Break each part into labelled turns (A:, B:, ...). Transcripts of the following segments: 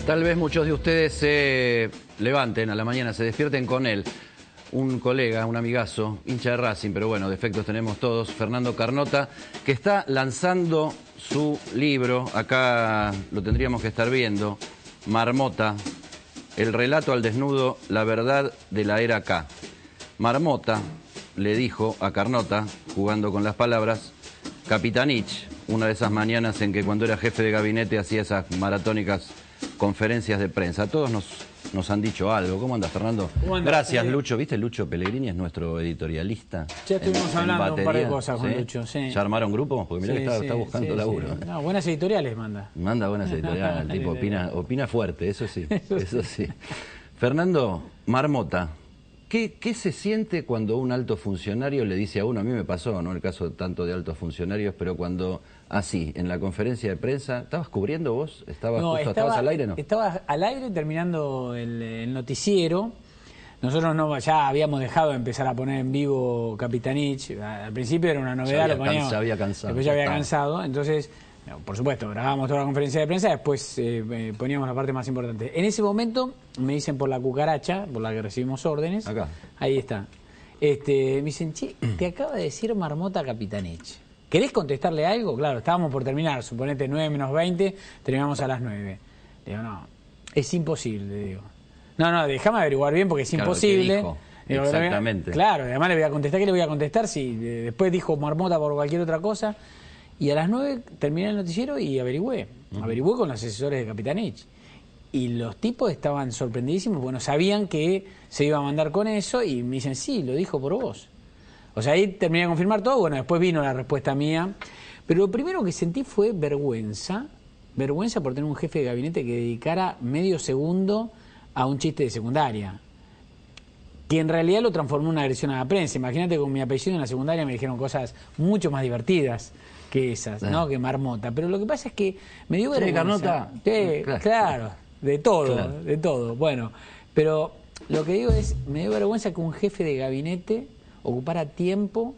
A: Tal vez muchos de ustedes se levanten a la mañana, se despierten con él. Un colega, un amigazo, hincha de Racing, pero bueno, defectos tenemos todos, Fernando Carnota, que está lanzando su libro, acá lo tendríamos que estar viendo, Marmota, el relato al desnudo, la verdad de la era K. Marmota le dijo a Carnota, jugando con las palabras, Capitanich, una de esas mañanas en que cuando era jefe de gabinete hacía esas maratónicas conferencias de prensa. Todos nos han dicho algo. ¿Cómo andas, Fernando? Gracias, Lucho. ¿Viste? Lucho Pellegrini es nuestro editorialista.
B: Ya estuvimos hablando un par de cosas con Lucho. Sí.
A: ¿Ya armaron grupo? Porque mirá que está buscando laburo.
B: No, buenas editoriales manda.
A: Manda buenas editoriales. El tipo opina fuerte, eso sí. Eso sí. Fernando, Marmota. ¿Qué se siente cuando un alto funcionario le dice a uno, a mí me pasó, no el caso tanto de altos funcionarios, pero cuando así, en la conferencia de prensa, ¿estabas cubriendo vos? ¿Estabas al aire, no?
B: Estaba al aire terminando el noticiero. Nosotros ya habíamos dejado de empezar a poner en vivo Capitanich. Al principio era una novedad, lo poníamos.
A: Se había cansado.
B: Después ya había cansado, entonces... Por supuesto, grabábamos toda la conferencia de prensa, después poníamos la parte más importante. En ese momento me dicen por la cucaracha, por la que recibimos órdenes. Acá. Ahí está. Me dicen, che, te acaba de decir Marmota Capitanich. ¿Querés contestarle algo? Claro, estábamos por terminar, suponete 9 menos 20, terminamos a las 9. Le digo, no, es imposible, le digo. No, déjame averiguar bien porque es imposible.
A: Digo, exactamente.
B: Claro, además le voy a contestar, ¿qué le voy a contestar si después dijo Marmota por cualquier otra cosa? Y a las 9 terminé el noticiero y averigüé. Averigüé con los asesores de Capitanich. Y los tipos estaban sorprendidísimos, bueno, sabían que se iba a mandar con eso y me dicen, sí, lo dijo por vos. O sea, ahí terminé de confirmar todo, bueno, después vino la respuesta mía. Pero lo primero que sentí fue vergüenza. Vergüenza por tener un jefe de gabinete que dedicara medio segundo a un chiste de secundaria. Que en realidad lo transformó en una agresión a la prensa. Imagínate con mi apellido en la secundaria me dijeron cosas mucho más divertidas que esas, ¿no? Que Marmota. Pero lo que pasa es que me dio vergüenza.
A: Carnota.
B: Claro, de todo,
A: claro.
B: de todo. Bueno, pero lo que digo es, me dio vergüenza que un jefe de gabinete ocupara tiempo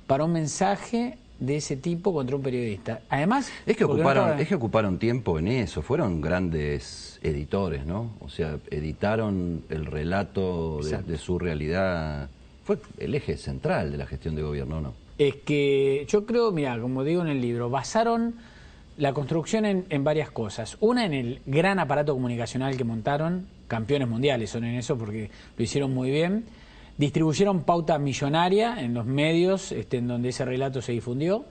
B: para un mensaje de ese tipo contra un periodista. Además...
A: Es que ocuparon tiempo en eso, fueron grandes editores, ¿no? O sea, editaron el relato de su realidad. Fue el eje central de la gestión de gobierno, ¿no?
B: Es que yo creo, mira, como digo en el libro, basaron la construcción en varias cosas. Una, en el gran aparato comunicacional que montaron, campeones mundiales son en eso porque lo hicieron muy bien. Distribuyeron pauta millonaria en los medios en donde ese relato se difundió.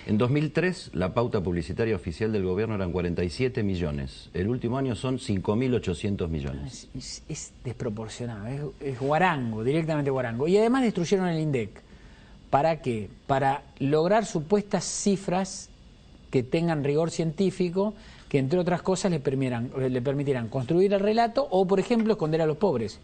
A: En 2003 la pauta publicitaria oficial del gobierno eran 47 millones. El último año son 5.800 millones.
B: Es desproporcionado, es guarango, directamente guarango. Y además destruyeron el INDEC. ¿Para qué? Para lograr supuestas cifras que tengan rigor científico, que entre otras cosas le permitieran construir el relato o, por ejemplo, esconder a los pobres.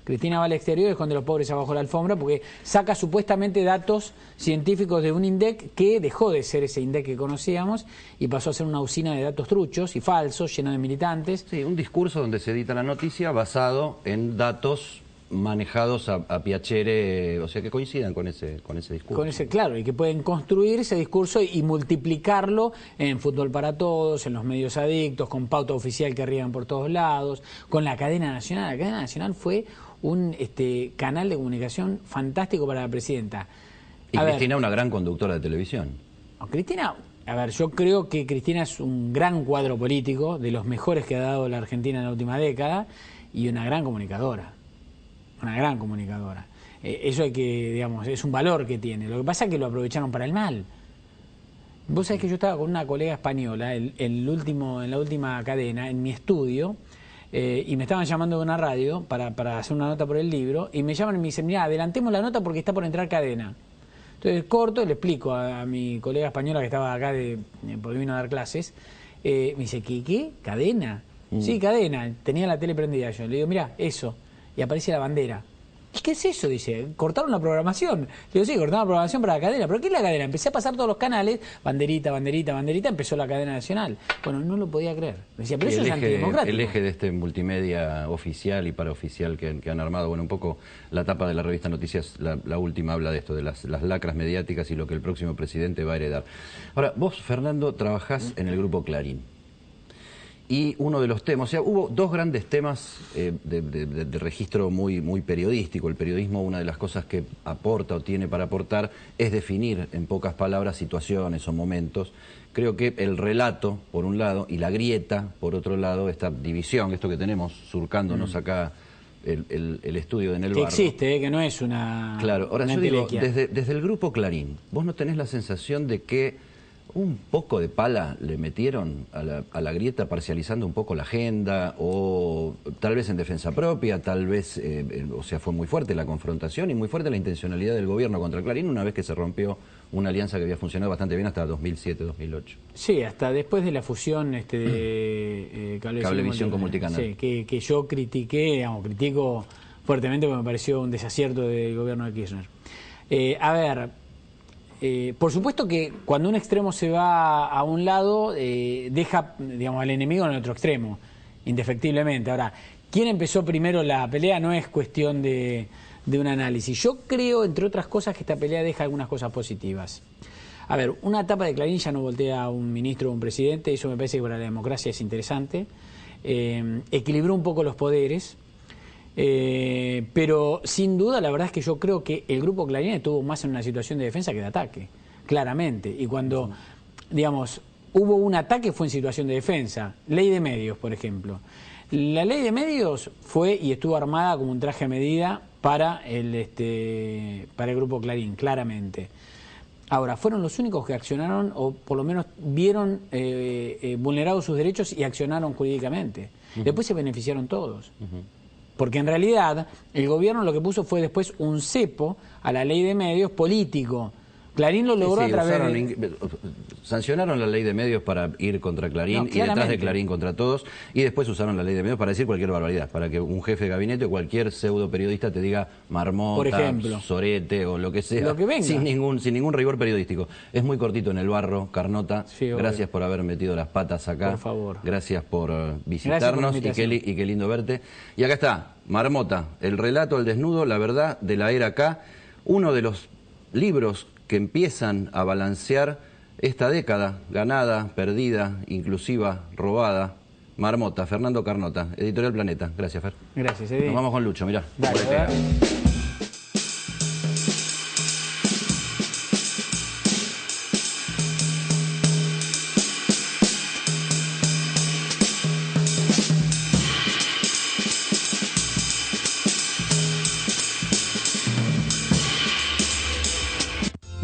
B: Cristina va al exterior y esconde a los pobres abajo de la alfombra porque saca supuestamente datos científicos de un INDEC que dejó de ser ese INDEC que conocíamos y pasó a ser una usina de datos truchos y falsos, lleno de militantes.
A: Sí, un discurso donde se edita la noticia basado en datos manejados a piacere, o sea, que coincidan con ese discurso.
B: Claro, y que pueden construir ese discurso y multiplicarlo en Fútbol para Todos, en los medios adictos, con pauta oficial que riegan por todos lados, con la cadena nacional. La cadena nacional fue un canal de comunicación fantástico para la presidenta.
A: Y Cristina, una gran conductora de televisión.
B: Cristina, a ver, yo creo que Cristina es un gran cuadro político, de los mejores que ha dado la Argentina en la última década, y una gran comunicadora. Una gran comunicadora. Eso hay que, digamos, es un valor que tiene. Lo que pasa es que lo aprovecharon para el mal. Vos sabés que yo estaba con una colega española en la última cadena, en mi estudio, y me estaban llamando de una radio para hacer una nota por el libro, y me llaman y me dicen, mira, adelantemos la nota porque está por entrar cadena. Entonces corto, le explico a mi colega española que estaba acá porque vino a dar clases, me dice, ¿qué? ¿Cadena? Sí, cadena, tenía la tele prendida yo. Le digo, mira, eso. Y aparece la bandera. ¿Y qué es eso? Dice, cortaron la programación. Le digo, sí, cortaron la programación para la cadena. ¿Pero qué es la cadena? Empecé a pasar todos los canales, banderita, empezó la cadena nacional. Bueno, no lo podía creer. Me decía, pero eso es antidemocrático.
A: El eje de este multimedia oficial y paraoficial que han armado, bueno, un poco la tapa de la revista Noticias, la última habla de esto, de las lacras mediáticas y lo que el próximo presidente va a heredar. Ahora, vos, Fernando, trabajás en el Grupo Clarín. Y uno de los temas, o sea, hubo dos grandes temas de registro muy periodístico. El periodismo, una de las cosas que aporta o tiene para aportar es definir en pocas palabras situaciones o momentos. Creo que el relato, por un lado, y la grieta, por otro lado, esta división, esto que tenemos surcándonos acá el estudio de Enel Barro.
B: Que existe, que no es una...
A: Claro, ahora
B: una
A: yo digo,
B: entelequia.
A: desde el grupo Clarín, ¿vos no tenés la sensación de que un poco de pala le metieron a la grieta, parcializando un poco la agenda, o tal vez en defensa propia, tal vez, o sea, fue muy fuerte la confrontación y muy fuerte la intencionalidad del gobierno contra Clarín una vez que se rompió una alianza que había funcionado bastante bien hasta 2007-2008?
B: Sí, hasta después de la fusión de
A: Cablevisión con Multicanal.
B: Sí, que yo critico fuertemente porque me pareció un desacierto del gobierno de Kirchner. Por supuesto que cuando un extremo se va a un lado, deja, digamos, al enemigo en el otro extremo, indefectiblemente. Ahora, ¿quién empezó primero la pelea? No es cuestión de un análisis. Yo creo, entre otras cosas, que esta pelea deja algunas cosas positivas. A ver, una etapa de Clarín ya no voltea a un ministro o un presidente, eso me parece que para la democracia es interesante. Equilibró un poco los poderes. Pero sin duda la verdad es que yo creo que el grupo Clarín estuvo más en una situación de defensa que de ataque, claramente, y cuando, digamos, hubo un ataque fue en situación de defensa. Ley de medios, por ejemplo. La ley de medios fue y estuvo armada como un traje a medida para el grupo Clarín, claramente. Ahora, fueron los únicos que accionaron, o por lo menos vieron vulnerados sus derechos y accionaron jurídicamente. Después se beneficiaron todos. Porque en realidad el gobierno lo que puso fue después un cepo a la ley de medios político. Clarín lo logró a través
A: sancionaron la ley de medios para ir contra Clarín y detrás de Clarín contra todos, y después usaron la ley de medios para decir cualquier barbaridad, para que un jefe de gabinete o cualquier pseudo periodista te diga marmota, por ejemplo, sorete o lo que sea, lo que venga, sin ningún rigor periodístico. Es muy cortito en el barro, Carnota. Sí, gracias por haber metido las patas acá. Por favor. Gracias por visitarnos. Gracias por y qué lindo verte. Y acá está, Marmota, el relato al desnudo, la verdad de la era K, uno de los libros que empiezan a balancear esta década, ganada, perdida, inclusiva, robada. Marmota, Fernando Carnota, Editorial Planeta. Gracias, Fer.
B: Gracias, Edi.
A: Nos vamos con Lucho, mirá.
B: Dale,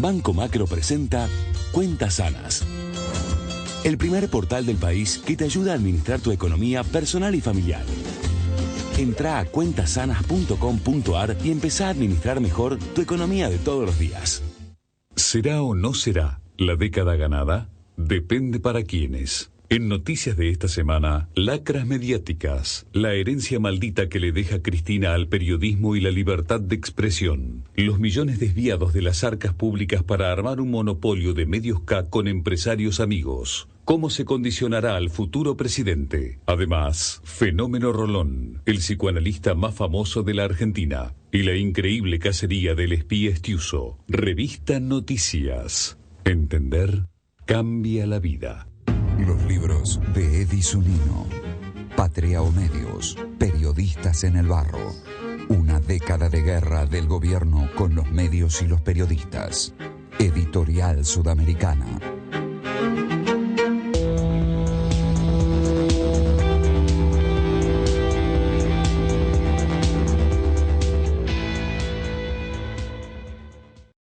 C: Banco Macro presenta Cuentas Sanas, el primer portal del país que te ayuda a administrar tu economía personal y familiar. Entrá a cuentasanas.com.ar y empezá a administrar mejor tu economía de todos los días.
D: ¿Será o no será la década ganada? Depende para quiénes. En noticias de esta semana, lacras mediáticas, la herencia maldita que le deja Cristina al periodismo y la libertad de expresión, los millones desviados de las arcas públicas para armar un monopolio de medios K con empresarios amigos, cómo se condicionará al futuro presidente. Además, Fenómeno Rolón, el psicoanalista más famoso de la Argentina, y la increíble cacería del espía Estiuso. Revista Noticias. Entender cambia la vida.
E: Los libros de Eddie Zunino. Patria o Medios. Periodistas en el barro. Una década de guerra del gobierno con los medios y los periodistas. Editorial Sudamericana.